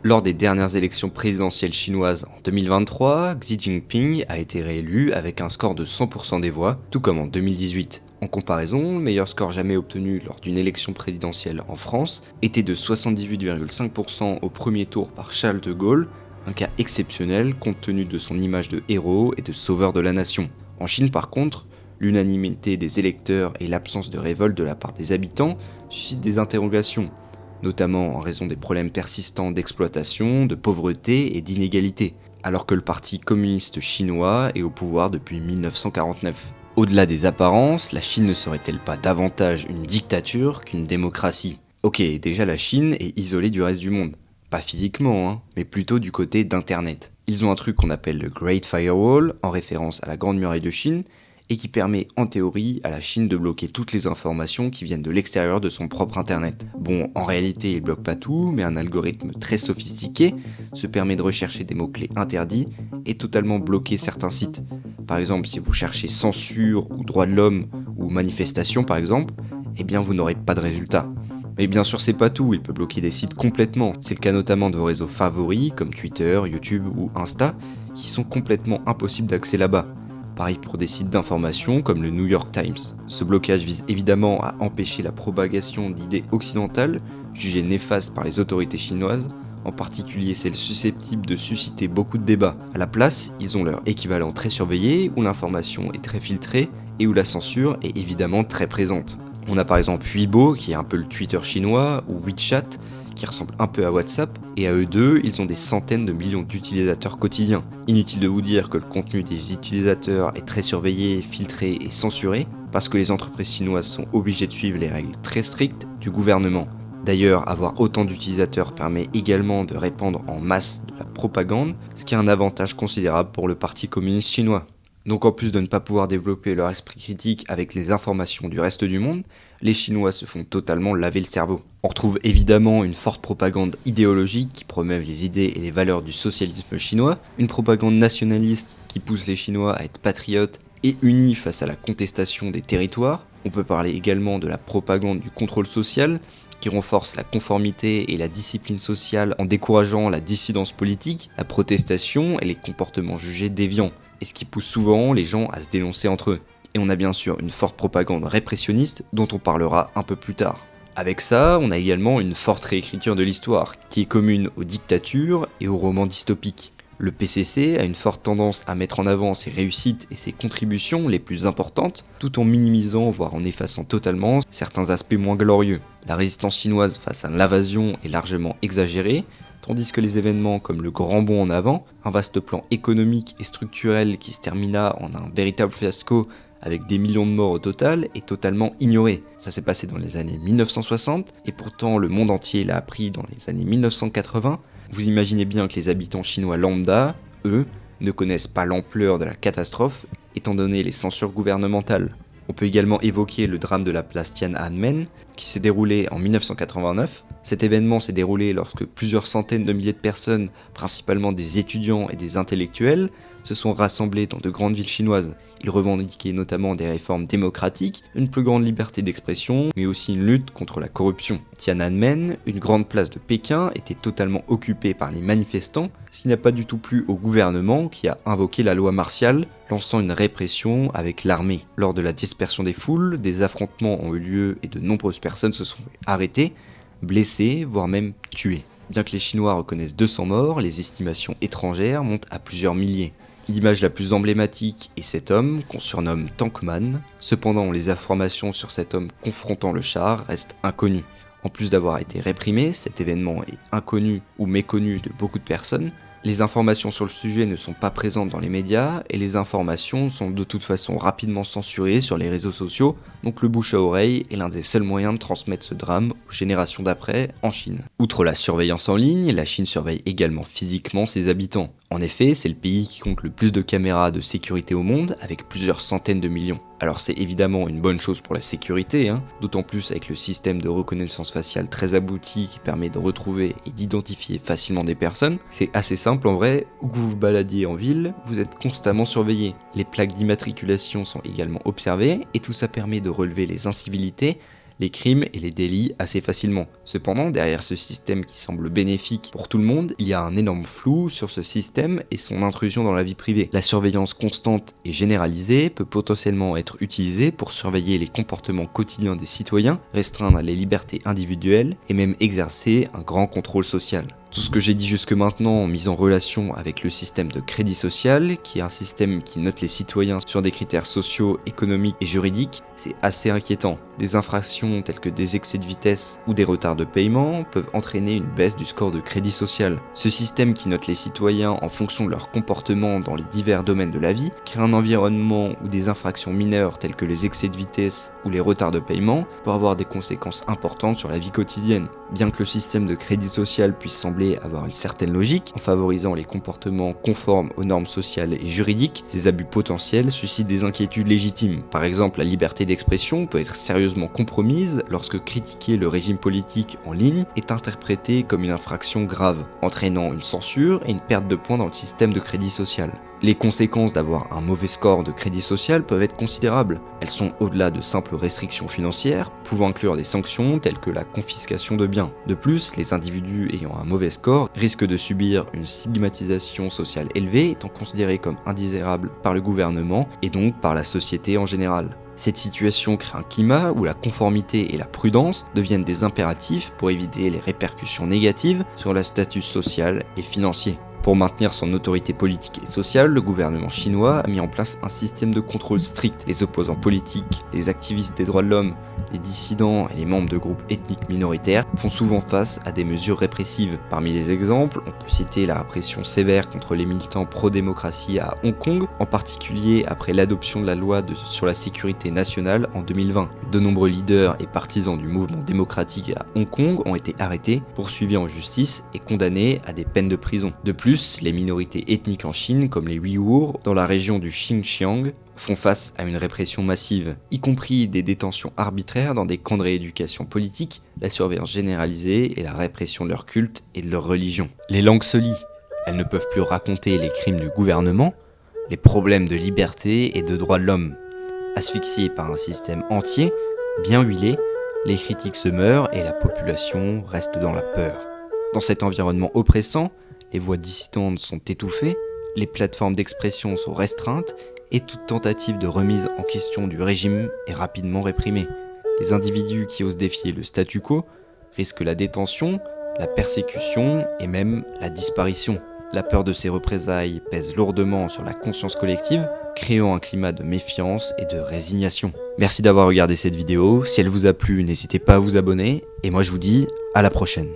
Lors des dernières élections présidentielles chinoises en 2023, Xi Jinping a été réélu avec un score de 100% des voix, tout comme en 2018. En comparaison, le meilleur score jamais obtenu lors d'une élection présidentielle en France était de 78,5% au premier tour par Charles de Gaulle, un cas exceptionnel compte tenu de son image de héros et de sauveur de la nation. En Chine par contre, l'unanimité des électeurs et l'absence de révolte de la part des habitants suscitent des interrogations, notamment en raison des problèmes persistants d'exploitation, de pauvreté et d'inégalité, alors que le Parti communiste chinois est au pouvoir depuis 1949. Au-delà des apparences, la Chine ne serait-elle pas davantage une dictature qu'une démocratie ? Ok, déjà la Chine est isolée du reste du monde. Pas physiquement, mais plutôt du côté d'Internet. Ils ont un truc qu'on appelle le Great Firewall, en référence à la Grande Muraille de Chine, et qui permet en théorie à la Chine de bloquer toutes les informations qui viennent de l'extérieur de son propre Internet. Bon, en réalité, il bloque pas tout, mais un algorithme très sophistiqué se permet de rechercher des mots-clés interdits et totalement bloquer certains sites. Par exemple, si vous cherchez censure ou droits de l'homme ou manifestation par exemple, eh bien vous n'aurez pas de résultat. Mais bien sûr, c'est pas tout, il peut bloquer des sites complètement. C'est le cas notamment de vos réseaux favoris comme Twitter, YouTube ou Insta, qui sont complètement impossibles d'accès là-bas. Pareil pour des sites d'information comme le New York Times. Ce blocage vise évidemment à empêcher la propagation d'idées occidentales, jugées néfastes par les autorités chinoises, en particulier celles susceptibles de susciter beaucoup de débats. À la place, ils ont leur équivalent très surveillé, où l'information est très filtrée et où la censure est évidemment très présente. On a par exemple Weibo, qui est un peu le Twitter chinois, ou WeChat, qui ressemble un peu à WhatsApp, et à eux deux, ils ont des centaines de millions d'utilisateurs quotidiens. Inutile de vous dire que le contenu des utilisateurs est très surveillé, filtré et censuré, parce que les entreprises chinoises sont obligées de suivre les règles très strictes du gouvernement. D'ailleurs, avoir autant d'utilisateurs permet également de répandre en masse de la propagande, ce qui est un avantage considérable pour le Parti communiste chinois. Donc en plus de ne pas pouvoir développer leur esprit critique avec les informations du reste du monde, les Chinois se font totalement laver le cerveau. On retrouve évidemment une forte propagande idéologique qui promeut les idées et les valeurs du socialisme chinois, une propagande nationaliste qui pousse les Chinois à être patriotes et unis face à la contestation des territoires. On peut parler également de la propagande du contrôle social, qui renforce la conformité et la discipline sociale en décourageant la dissidence politique, la protestation et les comportements jugés déviants, et ce qui pousse souvent les gens à se dénoncer entre eux. Et on a bien sûr une forte propagande répressionniste dont on parlera un peu plus tard. Avec ça, on a également une forte réécriture de l'histoire, qui est commune aux dictatures et aux romans dystopiques. Le PCC a une forte tendance à mettre en avant ses réussites et ses contributions les plus importantes, tout en minimisant, voire en effaçant totalement, certains aspects moins glorieux. La résistance chinoise face à l'invasion est largement exagérée, tandis que les événements comme le grand bond en avant, un vaste plan économique et structurel qui se termina en un véritable fiasco avec des millions de morts au total, est totalement ignoré. Ça s'est passé dans les années 1960, et pourtant le monde entier l'a appris dans les années 1980. Vous imaginez bien que les habitants chinois lambda, eux, ne connaissent pas l'ampleur de la catastrophe, étant donné les censures gouvernementales. On peut également évoquer le drame de la place Tian'anmen, qui s'est déroulé en 1989. Cet événement s'est déroulé lorsque plusieurs centaines de milliers de personnes, principalement des étudiants et des intellectuels, se sont rassemblés dans de grandes villes chinoises. Ils revendiquaient notamment des réformes démocratiques, une plus grande liberté d'expression, mais aussi une lutte contre la corruption. Tian'anmen, une grande place de Pékin, était totalement occupée par les manifestants, ce qui n'a pas du tout plu au gouvernement qui a invoqué la loi martiale, lançant une répression avec l'armée. Lors de la dispersion des foules, des affrontements ont eu lieu et de nombreuses personnes se sont arrêtées, blessées, voire même tuées. Bien que les Chinois reconnaissent 200 morts, les estimations étrangères montent à plusieurs milliers. L'image la plus emblématique est cet homme, qu'on surnomme Tankman. Cependant, les informations sur cet homme confrontant le char restent inconnues. En plus d'avoir été réprimé, cet événement est inconnu ou méconnu de beaucoup de personnes. Les informations sur le sujet ne sont pas présentes dans les médias et les informations sont de toute façon rapidement censurées sur les réseaux sociaux, donc le bouche à oreille est l'un des seuls moyens de transmettre ce drame aux générations d'après en Chine. Outre la surveillance en ligne, la Chine surveille également physiquement ses habitants. En effet, c'est le pays qui compte le plus de caméras de sécurité au monde, avec plusieurs centaines de millions. Alors c'est évidemment une bonne chose pour la sécurité, d'autant plus avec le système de reconnaissance faciale très abouti qui permet de retrouver et d'identifier facilement des personnes. C'est assez simple en vrai, où que vous vous baladiez en ville, vous êtes constamment surveillé. Les plaques d'immatriculation sont également observées, et tout ça permet de relever les incivilités, les crimes et les délits assez facilement. Cependant, derrière ce système qui semble bénéfique pour tout le monde, il y a un énorme flou sur ce système et son intrusion dans la vie privée. La surveillance constante et généralisée peut potentiellement être utilisée pour surveiller les comportements quotidiens des citoyens, restreindre les libertés individuelles et même exercer un grand contrôle social. Tout ce que j'ai dit jusque maintenant mis en relation avec le système de crédit social, qui est un système qui note les citoyens sur des critères sociaux, économiques et juridiques, c'est assez inquiétant. Des infractions telles que des excès de vitesse ou des retards de paiement peuvent entraîner une baisse du score de crédit social. Ce système qui note les citoyens en fonction de leur comportement dans les divers domaines de la vie crée un environnement où des infractions mineures telles que les excès de vitesse ou les retards de paiement peuvent avoir des conséquences importantes sur la vie quotidienne. Bien que le système de crédit social puisse sembler avoir une certaine logique, en favorisant les comportements conformes aux normes sociales et juridiques, ces abus potentiels suscitent des inquiétudes légitimes. Par exemple, la liberté d'expression peut être sérieusement compromise lorsque critiquer le régime politique en ligne est interprété comme une infraction grave, entraînant une censure et une perte de points dans le système de crédit social. Les conséquences d'avoir un mauvais score de crédit social peuvent être considérables. Elles sont au-delà de simples restrictions financières, pouvant inclure des sanctions telles que la confiscation de biens. De plus, les individus ayant un mauvais score risquent de subir une stigmatisation sociale élevée, étant considérés comme indésirables par le gouvernement et donc par la société en général. Cette situation crée un climat où la conformité et la prudence deviennent des impératifs pour éviter les répercussions négatives sur le statut social et financier. Pour maintenir son autorité politique et sociale, le gouvernement chinois a mis en place un système de contrôle strict. Les opposants politiques, les activistes des droits de l'homme, les dissidents et les membres de groupes ethniques minoritaires font souvent face à des mesures répressives. Parmi les exemples, on peut citer la répression sévère contre les militants pro-démocratie à Hong Kong, en particulier après l'adoption de la loi sur la sécurité nationale en 2020. De nombreux leaders et partisans du mouvement démocratique à Hong Kong ont été arrêtés, poursuivis en justice et condamnés à des peines de prison. De plus, les minorités ethniques en Chine, comme les Ouïghours, dans la région du Xinjiang, font face à une répression massive, y compris des détentions arbitraires dans des camps de rééducation politique, la surveillance généralisée et la répression de leur culte et de leur religion. Les langues se lient, elles ne peuvent plus raconter les crimes du gouvernement, les problèmes de liberté et de droits de l'homme. Asphyxiés par un système entier, bien huilé, les critiques se meurent et la population reste dans la peur. Dans cet environnement oppressant, les voix dissidentes sont étouffées, les plateformes d'expression sont restreintes et toute tentative de remise en question du régime est rapidement réprimée. Les individus qui osent défier le statu quo risquent la détention, la persécution et même la disparition. La peur de ces représailles pèse lourdement sur la conscience collective, créant un climat de méfiance et de résignation. Merci d'avoir regardé cette vidéo, si elle vous a plu, n'hésitez pas à vous abonner, et moi je vous dis à la prochaine.